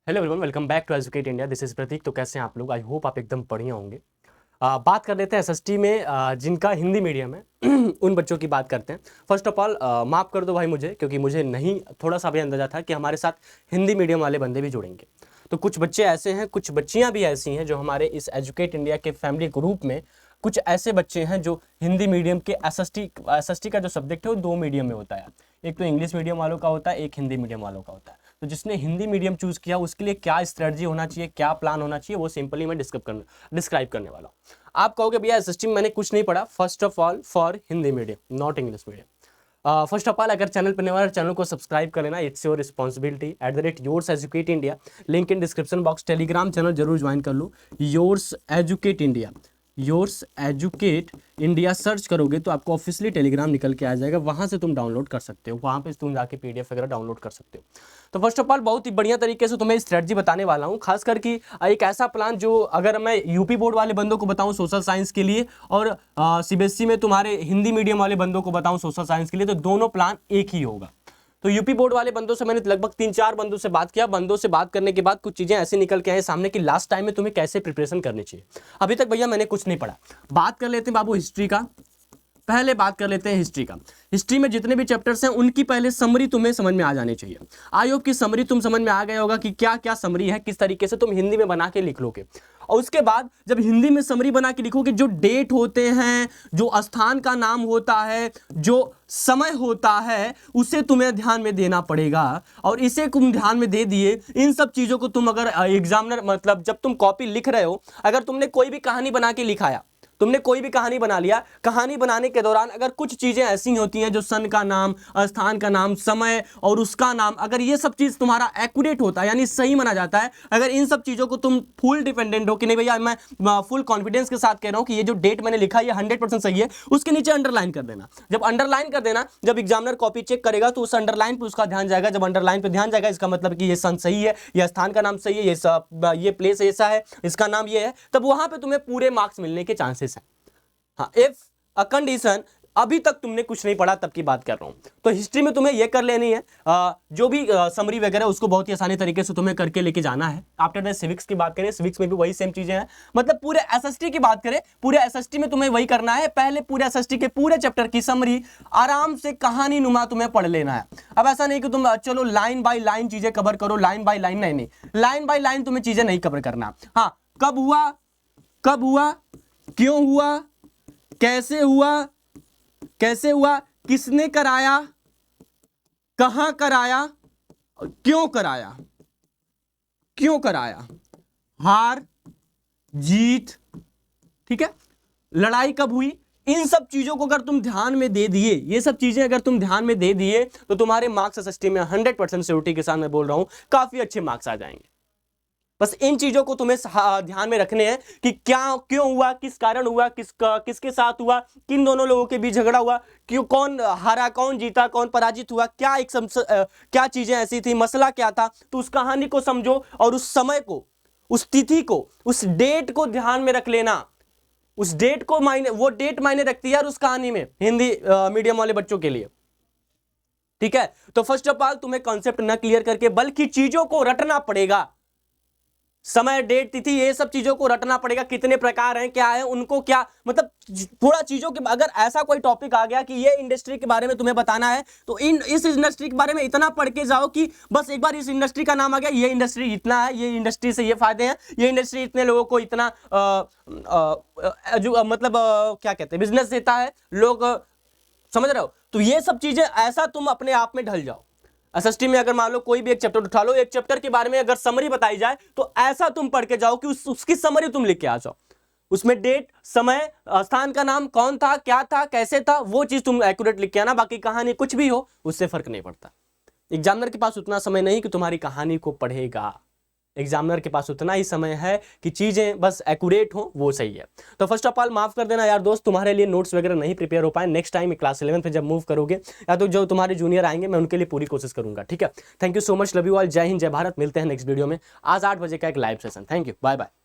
Hello everyone, welcome back to Educate India. This is Prateek. तो कैसे हैं आप लोग? आई होप आप एकदम बढ़िया होंगे। बात कर लेते हैं एसएसटी में जिनका हिंदी मीडियम है उन बच्चों की बात करते हैं। फर्स्ट ऑफ ऑल माफ़ कर दो भाई मुझे, क्योंकि मुझे नहीं थोड़ा सा भी अंदाजा था कि हमारे साथ हिंदी मीडियम वाले बंदे भी जुड़ेंगे। तो कुछ बच्चे ऐसे हैं, कुछ बच्चियां भी ऐसी हैं जो हमारे इस एजुकेट इंडिया के फैमिली ग्रुप में कुछ ऐसे बच्चे हैं जो हिंदी मीडियम के एसएसटी का जो सब्जेक्ट है वो दो मीडियम में होता है। एक तो इंग्लिश मीडियम वालों का होता है, एक हिंदी मीडियम वालों का होता है। तो जिसने हिंदी मीडियम चूज किया उसके लिए क्या स्ट्रेटजी होना चाहिए, क्या प्लान होना चाहिए, वो सिंपली मैं डिस्क्राइब करने वाला हूँ। आप कहोगे भैया एसएसटी में मैंने कुछ नहीं पढ़ा। First of all for Hindi medium, not English medium. First of all अगर चैनल पर नए वाले चैनल को सब्सक्राइब कर लेना, it's your responsibility. @yours educate India, link in description box. Telegram channel जरूर ज्वाइन कर लो, yours Educate India. Yours Educate India search करोगे तो आपको ऑफिशियली टेलीग्राम निकल के आ जाएगा, वहाँ से तुम डाउनलोड कर सकते हो, वहाँ पे तुम जाके PDF वगैरह डाउनलोड कर सकते हो। तो फर्स्ट ऑफ ऑल बहुत ही बढ़िया तरीके से तुम्हें स्ट्रेटजी बताने वाला हूँ, खास करके एक ऐसा प्लान जो अगर मैं यूपी बोर्ड वाले बंदों को बताऊँ सोशल साइंस के लिए और CBSE में तुम्हारे हिंदी मीडियम वाले बंदों को बताऊँ सोशल साइंस के लिए, तो दोनों प्लान एक ही होगा। तो यूपी बोर्ड वाले बंदों से मैंने लगभग 3-4 बंदों से बात किया। बंदों से बात करने के बाद कुछ चीज़ें ऐसे निकल के आए सामने कि लास्ट टाइम में तुम्हें कैसे प्रिपरेशन करनी चाहिए। अभी तक भैया मैंने कुछ नहीं पढ़ा। बात कर लेते हैं बाबू हिस्ट्री का। पहले बात कर लेते हैं हिस्ट्री का। हिस्ट्री में जितने भी चैप्टर्स हैं उनकी पहले समरी तुम्हें समझ में आ जानी चाहिए। आई होप की समरी तुम समझ में आ गए होगा कि क्या क्या समरी है, किस तरीके से तुम हिंदी में बना के लिख लोगे। और उसके बाद जब हिंदी में समरी बना के लिखोगे, जो डेट होते हैं, जो स्थान का नाम होता है, जो समय होता है, उसे तुम्हें ध्यान में देना पड़ेगा। और इसे तुम ध्यान में दे दिए, इन सब चीजों को तुम अगर एग्जामिनर मतलब जब तुम कॉपी लिख रहे हो, अगर तुमने कोई भी कहानी बना के लिखाया, तुमने कोई भी कहानी बना लिया, कहानी बनाने के दौरान अगर कुछ चीजें ऐसी होती हैं जो सन का नाम, स्थान का नाम, समय और उसका नाम, अगर ये सब चीज तुम्हारा एक्यूरेट होता है यानी सही माना जाता है, अगर इन सब चीजों को तुम फुल डिपेंडेंट हो कि नहीं भैया मैं फुल कॉन्फिडेंस के साथ कह रहा हूं कि ये जो डेट मैंने लिखा है ये 100% सही है, उसके नीचे अंडरलाइन कर देना। जब अंडरलाइन कर देना, जब एग्जामिनर कॉपी चेक करेगा तो उस अंडरलाइन पर उसका ध्यान जाएगा। जब अंडरलाइन पर ध्यान जाएगा इसका मतलब कि ये सन सही है, यह स्थान का नाम सही है, ये प्लेस ऐसा है, इसका नाम ये है, तब वहां पर तुम्हें पूरे मार्क्स मिलने के चांसेस हैं। हाँ, इफ अ कंडीशन, अभी तक तुमने कुछ नहीं पढ़ा तब की बात कर रहा हूं। तो हिस्ट्री में तुम्हें यह कर लेनी है, जो भी समरी वगैरह उसको बहुत ही आसानी तरीके से तुम्हें करके लेके जाना है। आफ्टर दैट सिविक्स की बात करें, सिविक्स में भी वही सेम चीजें हैं। मतलब पूरे एसएसटी की बात करें, पूरे एसएसटी में तुम्हें वही करना है। पहले पूरे एसएसटी के पूरे चैप्टर की समरी आराम से कहानी नुमा तुम्हें पढ़ लेना है। अब ऐसा नहीं कि तुम चलो लाइन बाय लाइन चीजें कवर करो, लाइन बाय लाइन नहीं, लाइन बाय लाइन तुम्हें चीजें नहीं कवर करना। हाँ, कब हुआ, क्यों हुआ, कैसे हुआ, किसने कराया, कहां कराया, क्यों कराया, हार जीत, ठीक है, लड़ाई कब हुई, इन सब चीजों को अगर तुम ध्यान में दे दिए, ये सब चीजें अगर तुम ध्यान में दे दिए तो तुम्हारे मार्क्स एसएसटी में 100% श्योरिटी के साथ मैं बोल रहा हूं काफी अच्छे मार्क्स आ जाएंगे। बस इन चीजों को तुम्हें ध्यान में रखने हैं कि क्या क्यों हुआ, किस कारण हुआ, किसके साथ हुआ, किन दोनों लोगों के बीच झगड़ा हुआ, क्यों, कौन हारा, कौन जीता, कौन पराजित हुआ, क्या चीजें ऐसी थी, मसला क्या था। तो उस कहानी को समझो और उस समय को, उस तिथि को, उस डेट को ध्यान में रख लेना। उस डेट को वो डेट मायने रखती है उस कहानी में, हिंदी मीडियम वाले बच्चों के लिए, ठीक है। तो फर्स्ट ऑफ ऑल तुम्हें कॉन्सेप्ट न क्लियर करके बल्कि चीजों को रटना पड़ेगा। समय, डेट, तिथि, ये सब चीजों को रटना पड़ेगा। कितने प्रकार हैं, क्या है, उनको क्या मतलब, थोड़ा चीजों के, अगर ऐसा कोई टॉपिक आ गया कि ये इंडस्ट्री के बारे में तुम्हें बताना है तो इस इंडस्ट्री के बारे में इतना पढ़ के जाओ कि बस एक बार इस इंडस्ट्री का नाम आ गया, ये इंडस्ट्री इतना है, ये इंडस्ट्री से ये फायदे हैं, ये इंडस्ट्री इतने लोगों को इतना जो मतलब क्या कहते हैं, बिजनेस देता है, लोग समझ रहे हो। तो ये सब चीजें ऐसा तुम अपने आप में ढल जाओ। एसएसटी में अगर मान लो कोई भी एक चैप्टर उठा लो, एक चैप्टर के बारे में अगर समरी बताई जाए तो ऐसा तुम पढ़ के जाओ कि उसकी समरी तुम लिख के आ जाओ। उसमें डेट, समय, स्थान का नाम, कौन था, क्या था, कैसे था, वो चीज तुम एक्यूरेट लिख के आना। बाकी कहानी कुछ भी हो उससे फर्क नहीं पड़ता। एग्जामिनर के पास उतना समय नहीं कि तुम्हारी कहानी को पढ़ेगा। एग्जामिनर के पास उतना ही समय है कि चीजें बस एक्यूरेट हो, वो सही है। तो फर्स्ट ऑफ ऑल माफ कर देना यार दोस्त, तुम्हारे लिए नोट्स वगैरह नहीं प्रिपेयर हो पाए। नेक्स्ट टाइम क्लास 11 पे जब मूव करोगे या तो जो तुम्हारे जूनियर आएंगे मैं उनके लिए पूरी कोशिश करूंगा, ठीक है। Thank you so much, love you all, जय हिंद, जय भारत। मिलते हैं नेक्स्ट वीडियो में आज 8 बजे का एक live session. Thank you, bye bye.